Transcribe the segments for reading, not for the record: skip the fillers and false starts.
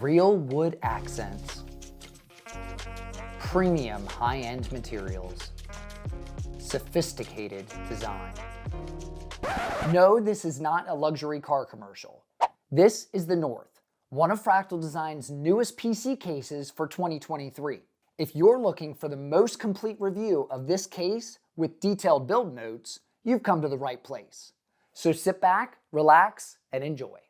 Real wood accents, premium high-end materials, sophisticated design. No, this is not a luxury car commercial. This is the North, one of Fractal Design's newest PC cases for 2023. If you're looking for the most complete review of this case with detailed build notes, you've come to the right place. So sit back, relax, and enjoy.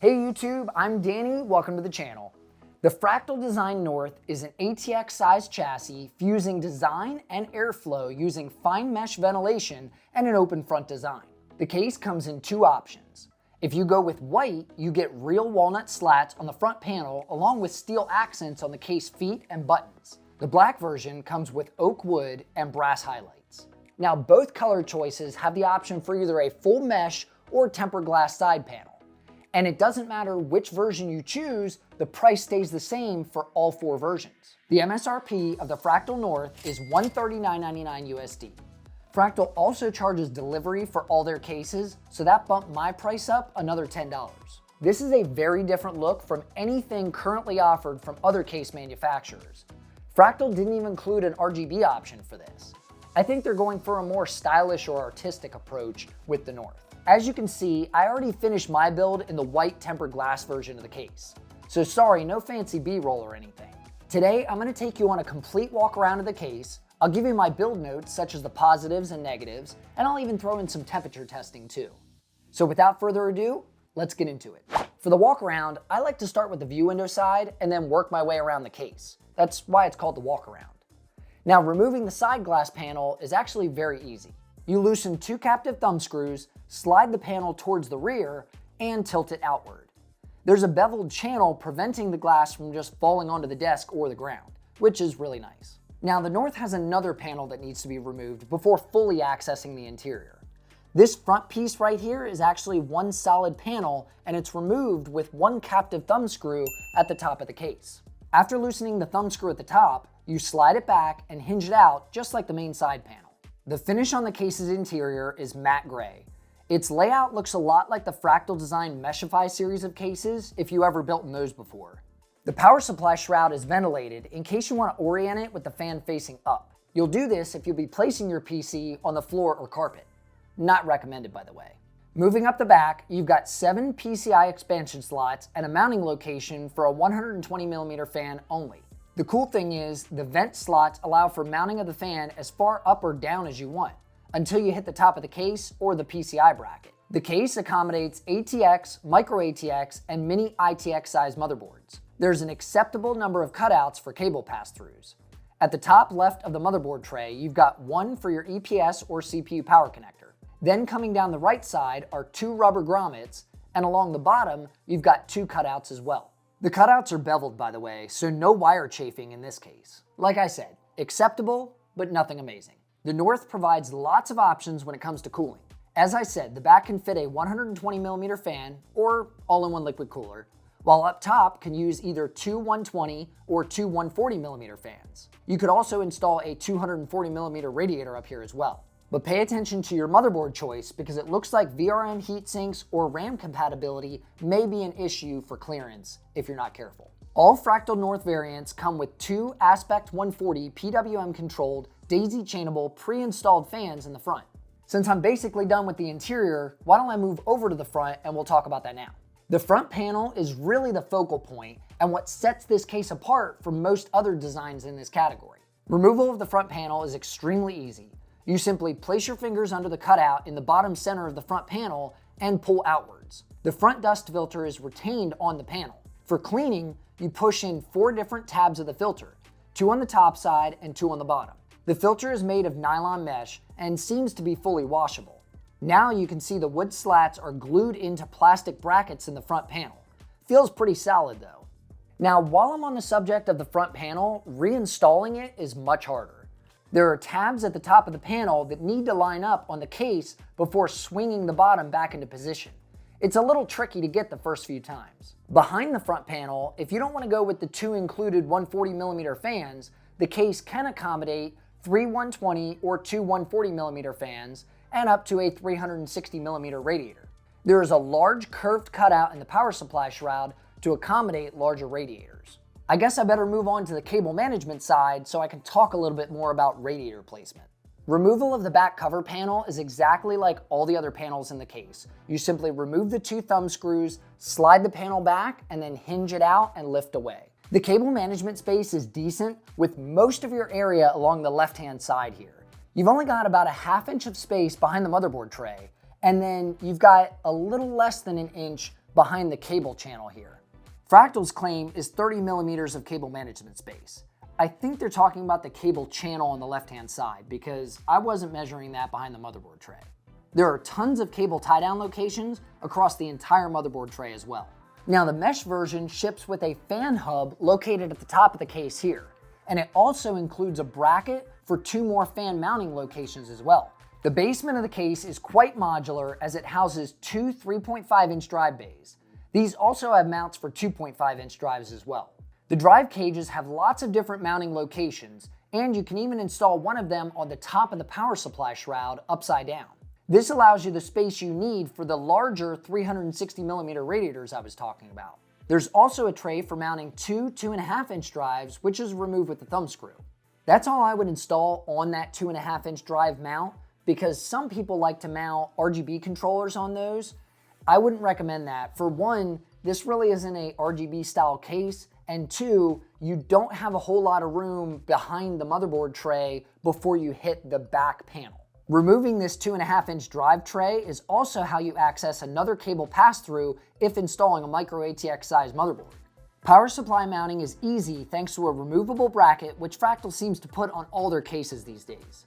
Hey YouTube, I'm Danny, welcome to the channel. The Fractal Design North is an ATX-sized chassis fusing design and airflow using fine mesh ventilation and an open front design. The case comes in two options. If you go with white, you get real walnut slats on the front panel along with steel accents on the case feet and buttons. The black version comes with oak wood and brass highlights. Now both color choices have the option for either a full mesh or tempered glass side panel. And it doesn't matter which version you choose, the price stays the same for all four versions. The MSRP of the Fractal North is $139.99 USD. Fractal also charges delivery for all their cases, so that bumped my price up another $10. This is a very different look from anything currently offered from other case manufacturers. Fractal didn't even include an RGB option for this. I think they're going for a more stylish or artistic approach with the North. As you can see, I already finished my build in the white tempered glass version of the case. So sorry, no fancy B-roll or anything. Today, I'm going to take you on a complete walk around of the case. I'll give you my build notes such as the positives and negatives, and I'll even throw in some temperature testing too. So without further ado, let's get into it. For the walk around, I like to start with the view window side and then work my way around the case. That's why it's called the walk around. Now removing the side glass panel is actually very easy. You loosen two captive thumb screws, slide the panel towards the rear, and tilt it outward. There's a beveled channel preventing the glass from just falling onto the desk or the ground, which is really nice. Now the North has another panel that needs to be removed before fully accessing the interior. This front piece right here is actually one solid panel, and it's removed with one captive thumb screw at the top of the case. After loosening the thumb screw at the top, you slide it back and hinge it out just like the main side panel. The finish on the case's interior is matte gray. Its layout looks a lot like the Fractal Design Meshify series of cases if you ever built in those before. The power supply shroud is ventilated in case you want to orient it with the fan facing up. You'll do this if you'll be placing your PC on the floor or carpet. Not recommended, by the way. Moving up the back, you've got 7 PCI expansion slots and a mounting location for a 120mm fan only. The cool thing is, the vent slots allow for mounting of the fan as far up or down as you want, until you hit the top of the case or the PCI bracket. The case accommodates ATX, micro ATX, and mini ITX size motherboards. There's an acceptable number of cutouts for cable pass-throughs. At the top left of the motherboard tray, you've got one for your EPS or CPU power connector. Then coming down the right side are 2 rubber grommets, and along the bottom, you've got 2 cutouts as well. The cutouts are beveled, by the way, so no wire chafing in this case. Like I said, acceptable, but nothing amazing. The North provides lots of options when it comes to cooling. As I said, the back can fit a 120mm fan or all-in-one liquid cooler, while up top can use either 2 120 or 2 140mm fans. You could also install a 240mm radiator up here as well. But pay attention to your motherboard choice because it looks like VRM heatsinks or RAM compatibility may be an issue for clearance if you're not careful. All Fractal North variants come with 2 Aspect 140 PWM controlled daisy chainable pre-installed fans in the front. Since I'm basically done with the interior, why don't I move over to the front and we'll talk about that now. The front panel is really the focal point and what sets this case apart from most other designs in this category. Removal of the front panel is extremely easy. You simply place your fingers under the cutout in the bottom center of the front panel and pull outwards. The front dust filter is retained on the panel. For cleaning, you push in 4 different tabs of the filter, 2 on the top side and 2 on the bottom. The filter is made of nylon mesh and seems to be fully washable. Now you can see the wood slats are glued into plastic brackets in the front panel. Feels pretty solid though. Now while I'm on the subject of the front panel, reinstalling it is much harder. There are tabs at the top of the panel that need to line up on the case before swinging the bottom back into position. It's a little tricky to get the first few times. Behind the front panel, if you don't want to go with the 2 included 140mm fans, the case can accommodate 3 120 or 2 140mm fans, and up to a 360mm radiator. There is a large curved cutout in the power supply shroud to accommodate larger radiators. I guess I better move on to the cable management side so I can talk a little bit more about radiator placement. Removal of the back cover panel is exactly like all the other panels in the case. You simply remove the 2 thumb screws, slide the panel back, and then hinge it out and lift away. The cable management space is decent, with most of your area along the left-hand side here. You've only got about a ½ inch of space behind the motherboard tray, and then you've got a little less than an inch behind the cable channel here. Fractal's claim is 30mm of cable management space. I think they're talking about the cable channel on the left-hand side because I wasn't measuring that behind the motherboard tray. There are tons of cable tie-down locations across the entire motherboard tray as well. Now, the mesh version ships with a fan hub located at the top of the case here, and it also includes a bracket for 2 more fan mounting locations as well. The basement of the case is quite modular as it houses 2 3.5-inch drive bays. These also have mounts for 2.5-inch drives as well. The drive cages have lots of different mounting locations, and you can even install one of them on the top of the power supply shroud upside down. This allows you the space you need for the larger 360mm radiators I was talking about. There's also a tray for mounting 2 2.5-inch drives, which is removed with the thumb screw. That's all I would install on that 2.5-inch drive mount, because some people like to mount RGB controllers on those. I wouldn't recommend that. For one, this really isn't a RGB style case, and 2, you don't have a whole lot of room behind the motherboard tray before you hit the back panel. Removing this 2.5-inch drive tray is also how you access another cable pass-through if installing a micro ATX size motherboard. Power supply mounting is easy thanks to a removable bracket, which Fractal seems to put on all their cases these days.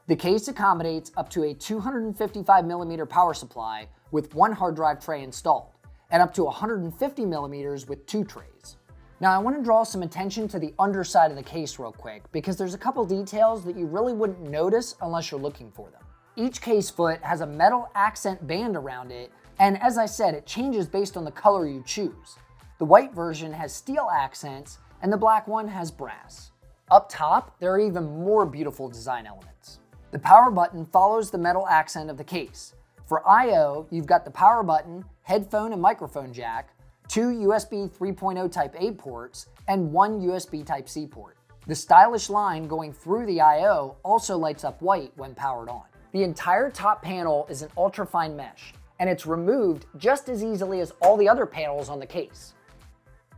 The case accommodates up to a 255mm power supply with 1 hard drive tray installed, and up to 150mm with 2 trays. Now, I want to draw some attention to the underside of the case real quick, because there's a couple details that you really wouldn't notice unless you're looking for them. Each case foot has a metal accent band around it, and as I said, it changes based on the color you choose. The white version has steel accents, and the black one has brass. Up top, there are even more beautiful design elements. The power button follows the metal accent of the case. For I/O, you've got the power button, headphone and microphone jack, 2 USB 3.0 Type-A ports, and 1 USB Type-C port. The stylish line going through the I/O also lights up white when powered on. The entire top panel is an ultrafine mesh, and it's removed just as easily as all the other panels on the case.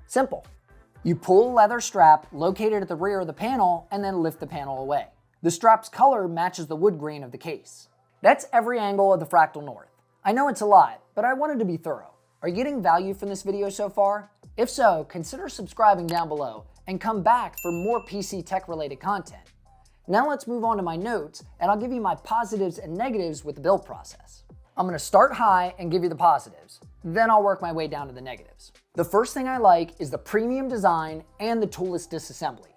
Simple. You pull a leather strap located at the rear of the panel and then lift the panel away. The strap's color matches the wood grain of the case. That's every angle of the Fractal North. I know it's a lot, but I wanted to be thorough. Are you getting value from this video so far? If so, consider subscribing down below and come back for more PC tech related content. Now let's move on to my notes, and I'll give you my positives and negatives with the build process. I'm going to start high and give you the positives, then I'll work my way down to the negatives. The first thing I like is the premium design and the toolless disassembly.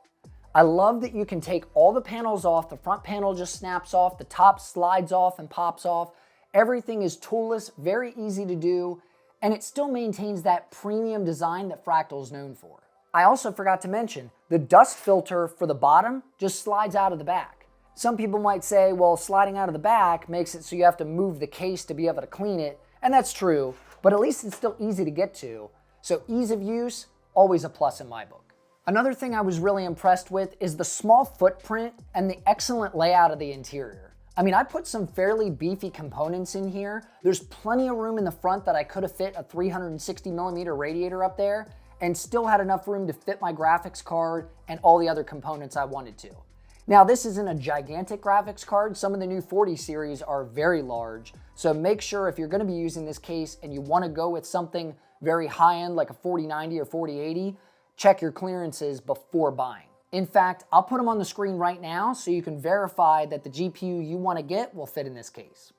I love that you can take all the panels off, the front panel just snaps off, the top slides off and pops off. Everything is toolless, very easy to do, and it still maintains that premium design that Fractal is known for. I also forgot to mention, the dust filter for the bottom just slides out of the back. Some people might say, well, sliding out of the back makes it so you have to move the case to be able to clean it, and that's true, but at least it's still easy to get to. So ease of use, always a plus in my book. Another thing I was really impressed with is the small footprint and the excellent layout of the interior. I mean, I put some fairly beefy components in here. There's plenty of room in the front that I could have fit a 360mm radiator up there and still had enough room to fit my graphics card and all the other components I wanted to. Now, this isn't a gigantic graphics card. Some of the new 40 series are very large, so make sure if you're going to be using this case and you want to go with something very high-end like a 4090 or 4080, check your clearances before buying. In fact, I'll put them on the screen right now so you can verify that the GPU you want to get will fit in this case.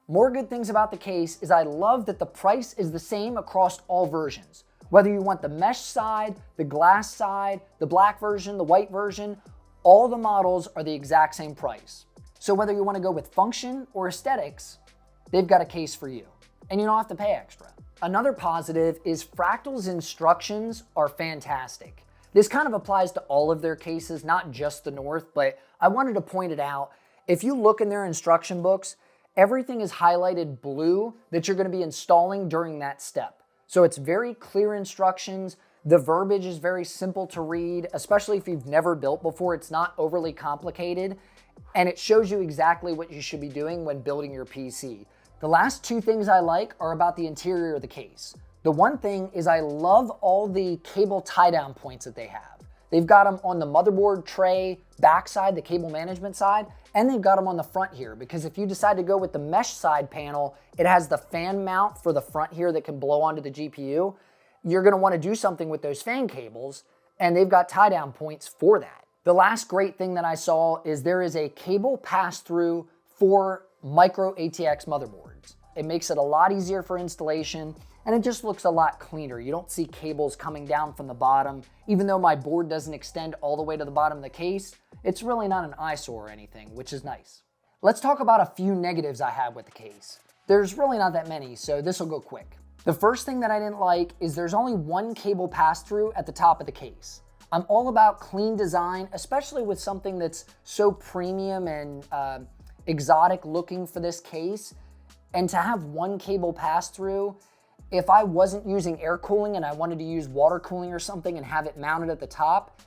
More good things about the case is I love that the price is the same across all versions. Whether you want the mesh side, the glass side, the black version, the white version, all the models are the exact same price. So whether you want to go with function or aesthetics, they've got a case for you, and you don't have to pay extra. Another positive is Fractal's instructions are fantastic. This kind of applies to all of their cases, not just the North, but I wanted to point it out. If you look in their instruction books, everything is highlighted blue that you're going to be installing during that step. So it's very clear instructions. The verbiage is very simple to read, especially if you've never built before. It's not overly complicated, and it shows you exactly what you should be doing when building your PC. The last two things I like are about the interior of the case. The one thing is I love all the cable tie-down points that they have. They've got them on the motherboard tray backside, the cable management side, and they've got them on the front here, because if you decide to go with the mesh side panel, it has the fan mount for the front here that can blow onto the GPU. You're gonna wanna do something with those fan cables, and they've got tie-down points for that. The last great thing that I saw is there is a cable pass-through for micro ATX motherboards. It makes it a lot easier for installation, and it just looks a lot cleaner. You don't see cables coming down from the bottom. Even though my board doesn't extend all the way to the bottom of the case, it's really not an eyesore or anything, which is nice. Let's talk about a few negatives I have with the case. There's really not that many, so this will go quick. The first thing that I didn't like is there's only one cable pass-through at the top of the case. I'm all about clean design, especially with something that's so premium and exotic looking for this case. And to have one cable pass-through, if I wasn't using air cooling and I wanted to use water cooling or something and have it mounted at the top,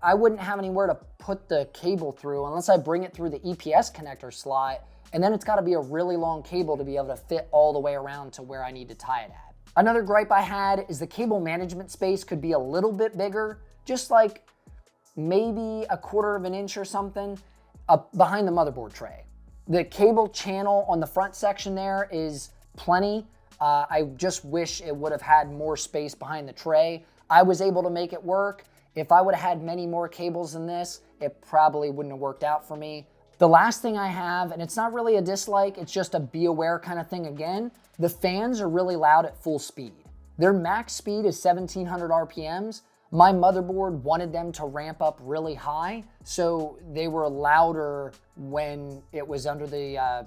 I wouldn't have anywhere to put the cable through unless I bring it through the EPS connector slot, and then it's gotta be a really long cable to be able to fit all the way around to where I need to tie it at. Another gripe I had is the cable management space could be a little bit bigger, just like maybe 1/4 of an inch or something behind the motherboard tray. The cable channel on the front section there is plenty. I just wish it would have had more space behind the tray. I was able to make it work. If I would have had many more cables than this, it probably wouldn't have worked out for me. The last thing I have, and it's not really a dislike, it's just a be aware kind of thing again, the fans are really loud at full speed. Their max speed is 1700 RPMs. My motherboard wanted them to ramp up really high, so they were louder when it was under the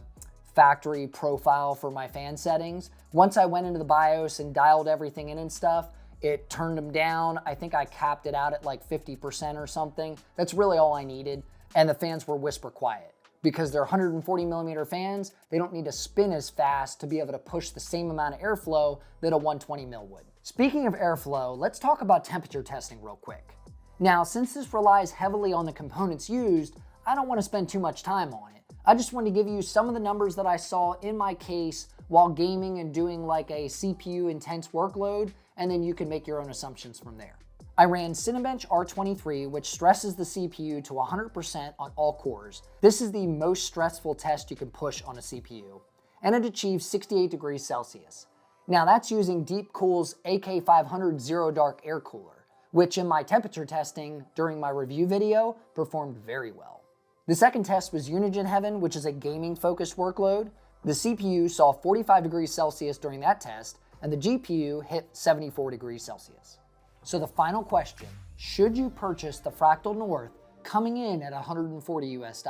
factory profile for my fan settings. Once I went into the BIOS and dialed everything in and stuff, it turned them down. I think I capped it out at like 50% or something. That's really all I needed. And the fans were whisper quiet. Because they're 140 millimeter fans, they don't need to spin as fast to be able to push the same amount of airflow that a 120 mil would. Speaking of airflow, let's talk about temperature testing real quick. Now, since this relies heavily on the components used, I don't want to spend too much time on it. I just want to give you some of the numbers that I saw in my case while gaming and doing like a CPU intense workload, and then you can make your own assumptions from there. I ran Cinebench R23, which stresses the CPU to 100% on all cores. This is the most stressful test you can push on a CPU, and it achieves 68 degrees Celsius. Now that's using Deepcool's AK500 Zero Dark Air Cooler, which in my temperature testing during my review video performed very well. The second test was Unigine Heaven, which is a gaming-focused workload. The CPU saw 45 degrees Celsius during that test, and the GPU hit 74 degrees Celsius. So the final question, should you purchase the Fractal North coming in at $140 US?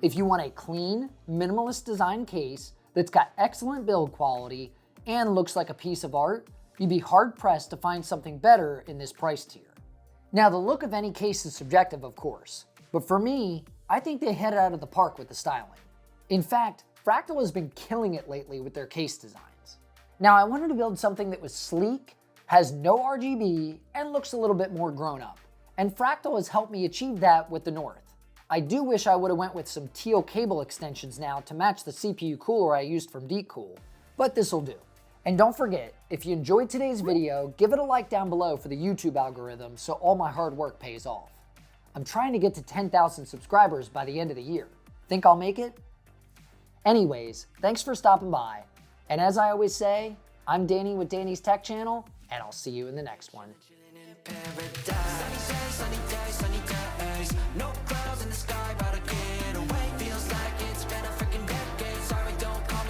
If you want a clean, minimalist design case that's got excellent build quality and looks like a piece of art, you'd be hard-pressed to find something better in this price tier. Now, the look of any case is subjective, of course, but for me, I think they hit it out of the park with the styling. In fact, Fractal has been killing it lately with their case designs. Now, I wanted to build something that was sleek, has no RGB, and looks a little bit more grown up. And Fractal has helped me achieve that with the North. I do wish I would have went with some teal cable extensions now to match the CPU cooler I used from Deepcool, but this'll do. And don't forget, if you enjoyed today's video, give it a like down below for the YouTube algorithm so all my hard work pays off. I'm trying to get to 10,000 subscribers by the end of the year. Think I'll make it? Anyways, thanks for stopping by. And as I always say, I'm Danny with Danny's Tech Channel, and I'll see you in the next one.